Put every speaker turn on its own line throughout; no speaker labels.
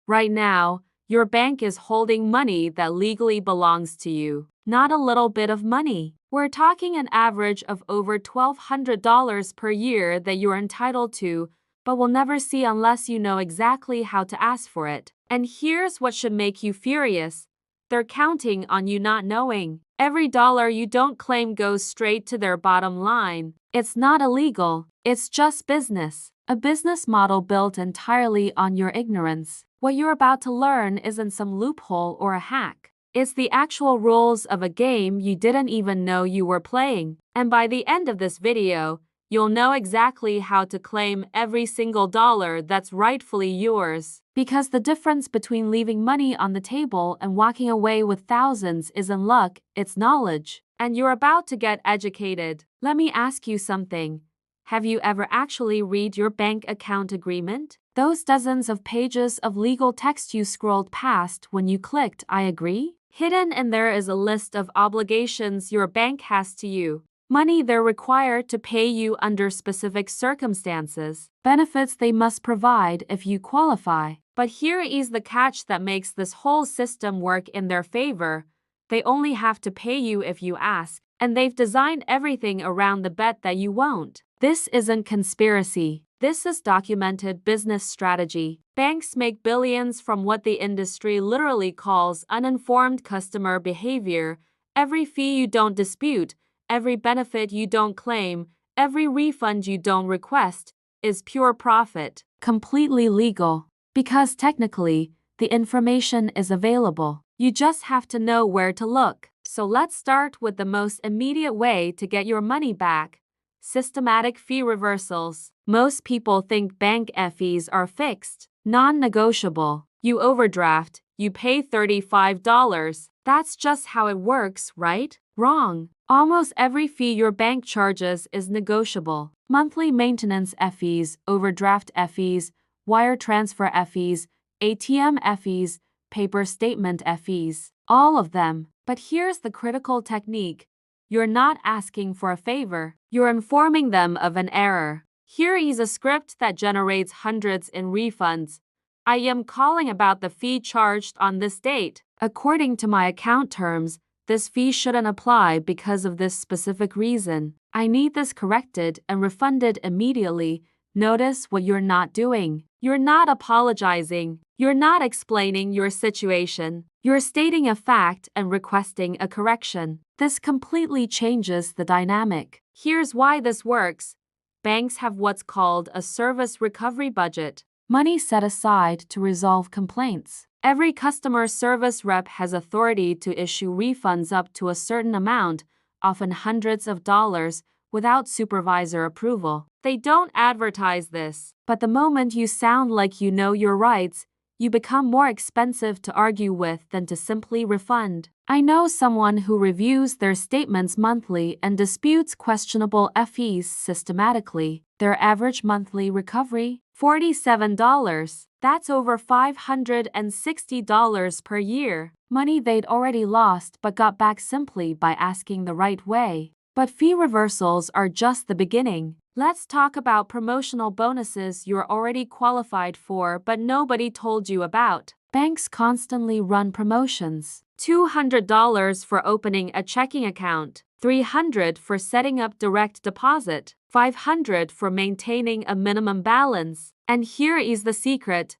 Right now, your bank is holding money that legally belongs to you, not a little bit of money. We're talking an average of over $1,200 per year that you're entitled to, but will never see unless you know exactly how to ask for it. And here's what should make you furious. They're counting on you not knowing. Every dollar you don't claim goes straight to their bottom line. It's not illegal, it's just business. A business model built entirely on your ignorance. What you're about to learn isn't some loophole or a hack. It's the actual rules of a game you didn't even know you were playing. And by the end of this video, you'll know exactly how to claim every single dollar that's rightfully yours. Because the difference between leaving money on the table and walking away with thousands isn't luck, it's knowledge. And you're about to get educated. Let me ask you something. Have you ever actually read your bank account agreement? Those dozens of pages of legal text you scrolled past when you clicked I agree? Hidden in there is a list of obligations your bank has to you. Money they're required to pay you under specific circumstances. Benefits they must provide if you qualify. But here is the catch that makes this whole system work in their favor. They only have to pay you if you ask, and they've designed everything around the bet that you won't. This isn't conspiracy. This is documented business strategy. Banks make billions from what the industry literally calls uninformed customer behavior. Every fee you don't dispute, every benefit you don't claim, every refund you don't request, is pure profit. Completely legal. Because technically, the information is available. You just have to know where to look. So let's start with the most immediate way to get your money back. Systematic fee reversals. Most people think bank fees are fixed, non-negotiable. You overdraft, you pay $35. That's just how it works, right? Wrong. Almost every fee your bank charges is negotiable. Monthly maintenance fees, overdraft fees, wire transfer fees, ATM fees, paper statement fees. All of them. But here's the critical technique. You're not asking for a favor. You're informing them of an error. Here is a script that generates hundreds in refunds. I am calling about the fee charged on this date. According to my account terms, this fee shouldn't apply because of this specific reason. I need this corrected and refunded immediately. Notice what you're not doing. You're not apologizing. You're not explaining your situation. You're stating a fact and requesting a correction. This completely changes the dynamic. Here's why this works. Banks have what's called a service recovery budget, money set aside to resolve complaints. Every customer service rep has authority to issue refunds up to a certain amount, often hundreds of dollars, without supervisor approval. They don't advertise this, but the moment you sound like you know your rights, you become more expensive to argue with than to simply refund. I know someone who reviews their statements monthly and disputes questionable fees systematically. Their average monthly recovery? $47. That's over $560 per year. Money they'd already lost but got back simply by asking the right way. But fee reversals are just the beginning. Let's talk about promotional bonuses you're already qualified for but nobody told you about. Banks constantly run promotions. $200 for opening a checking account, $300 for setting up direct deposit, $500 for maintaining a minimum balance. And here is the secret.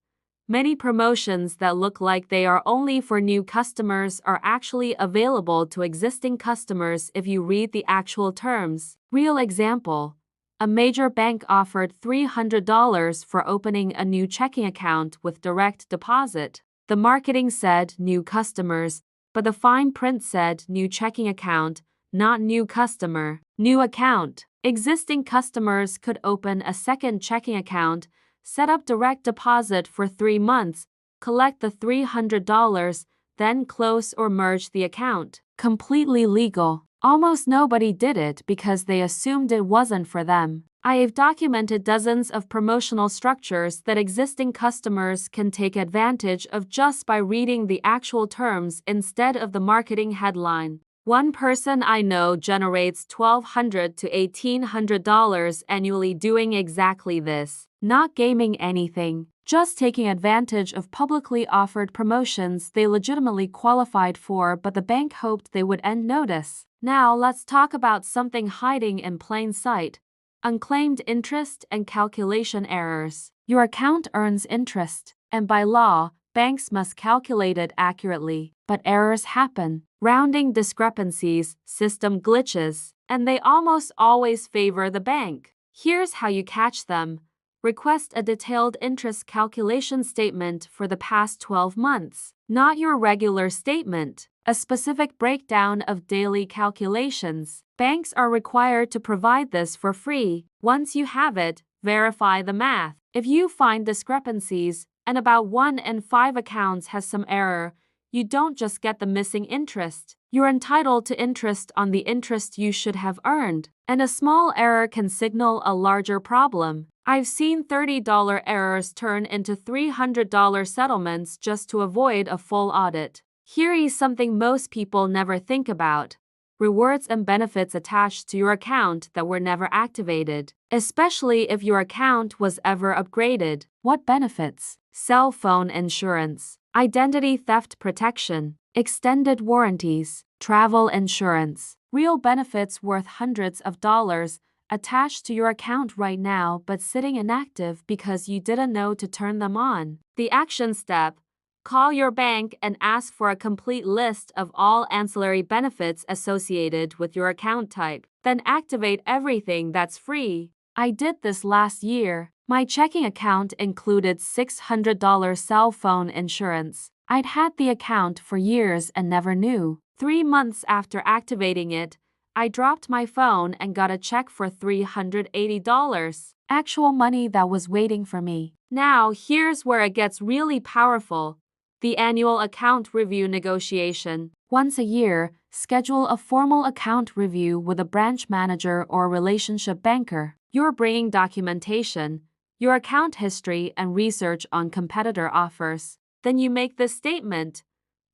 Many promotions that look like they are only for new customers are actually available to existing customers if you read the actual terms. Real example. A major bank offered $300 for opening a new checking account with direct deposit. The marketing said new customers, but the fine print said new checking account, not new customer. New account. Existing customers could open a second checking account, set up direct deposit for 3 months, collect the $300, then close or merge the account. Completely legal. Almost nobody did it because they assumed it wasn't for them. I have documented dozens of promotional structures that existing customers can take advantage of just by reading the actual terms instead of the marketing headline. One person I know generates $1,200 to $1,800 annually doing exactly this. Not gaming anything, just taking advantage of publicly offered promotions they legitimately qualified for, but the bank hoped they would end notice. Now let's talk about something hiding in plain sight: unclaimed interest and calculation errors. Your account earns interest, and by law, banks must calculate it accurately. But errors happen. Rounding discrepancies, system glitches, and they almost always favor the bank. Here's how you catch them. Request a detailed interest calculation statement for the past 12 months, not your regular statement. A specific breakdown of daily calculations. Banks are required to provide this for free. Once you have it, verify the math. If you find discrepancies, and about 1 in 5 accounts has some error, you don't just get the missing interest. You're entitled to interest on the interest you should have earned. And a small error can signal a larger problem. I've seen $30 errors turn into $300 settlements just to avoid a full audit. Here is something most people never think about: rewards and benefits attached to your account that were never activated, especially if your account was ever upgraded. What benefits? Cell phone insurance, identity theft protection, extended warranties, travel insurance. Real benefits worth hundreds of dollars attached to your account right now but sitting inactive because you didn't know to turn them on. The action step: call your bank and ask for a complete list of all ancillary benefits associated with your account type. Then activate everything that's free. I did this last year. My checking account included $600 cell phone insurance. I'd had the account for years and never knew. 3 months after activating it, I dropped my phone and got a check for $380. Actual money that was waiting for me. Now, here's where it gets really powerful: the annual account review negotiation. Once a year, schedule a formal account review with a branch manager or relationship banker. You're bringing documentation, your account history, and research on competitor offers. Then you make this statement: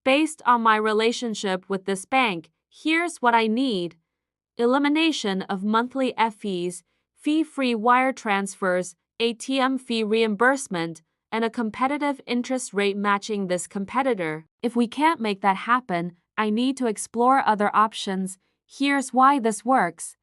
based on my relationship with this bank, here's what I need: elimination of monthly fees, fee-free wire transfers, ATM fee reimbursement, and a competitive interest rate matching this competitor. If we can't make that happen, I need to explore other options. Here's why this works: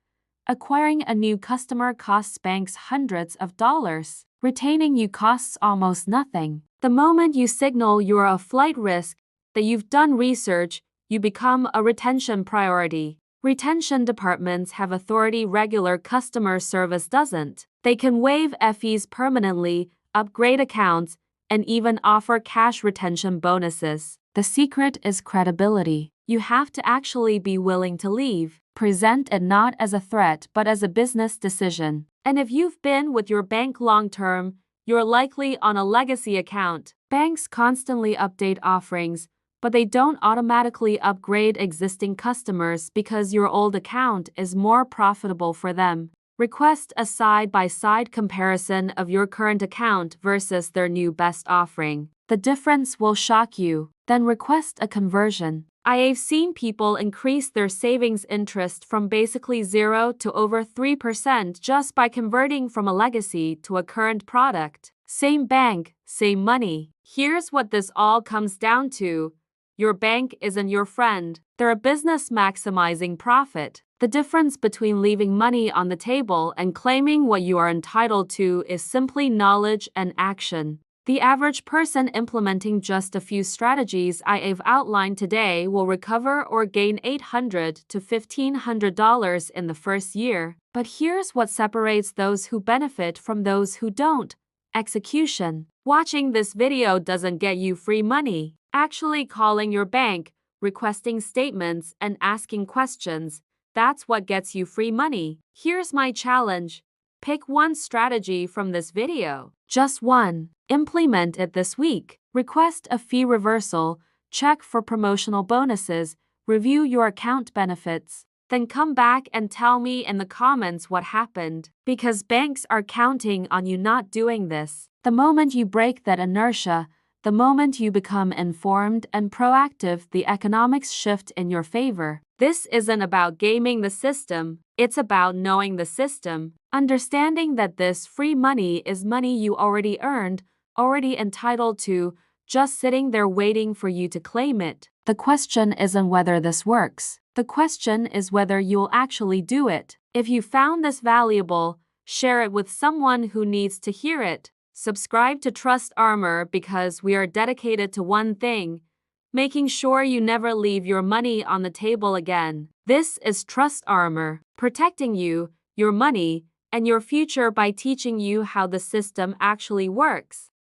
acquiring a new customer costs banks hundreds of dollars. Retaining you costs almost nothing. The moment you signal you're a flight risk, that you've done research, you become a retention priority. Retention departments have authority regular customer service doesn't. They can waive fees permanently, upgrade accounts, and even offer cash retention bonuses. The secret is credibility. You have to actually be willing to leave. Present it not as a threat but as a business decision. And if you've been with your bank long term, you're likely on a legacy account. Banks constantly update offerings, but they don't automatically upgrade existing customers because your old account is more profitable for them. Request a side-by-side comparison of your current account versus their new best offering. The difference will shock you. Then request a conversion. I have seen people increase their savings interest from basically 0 to over 3% just by converting from a legacy to a current product. Same bank, same money. Here's what this all comes down to: your bank isn't your friend. They're a business maximizing profit. The difference between leaving money on the table and claiming what you are entitled to is simply knowledge and action. The average person implementing just a few strategies I have outlined today will recover or gain $800 to $1,500 in the first year. But here's what separates those who benefit from those who don't: execution. Watching this video doesn't get you free money. Actually calling your bank, requesting statements, and asking questions, that's what gets you free money. Here's my challenge: pick one strategy from this video. Just one. Implement it this week. Request a fee reversal, check for promotional bonuses, review your account benefits. Then come back and tell me in the comments what happened. Because banks are counting on you not doing this. The moment you break that inertia, the moment you become informed and proactive, the economics shift in your favor. This isn't about gaming the system, it's about knowing the system, understanding that this free money is money you already earned, already entitled to, just sitting there waiting for you to claim it. The question isn't whether this works. The question is whether you'll actually do it. If you found this valuable, share it with someone who needs to hear it. Subscribe to Trust Armor because we are dedicated to one thing: making sure you never leave your money on the table again. This is Trust Armor, protecting you, your money, and your future by teaching you how the system actually works.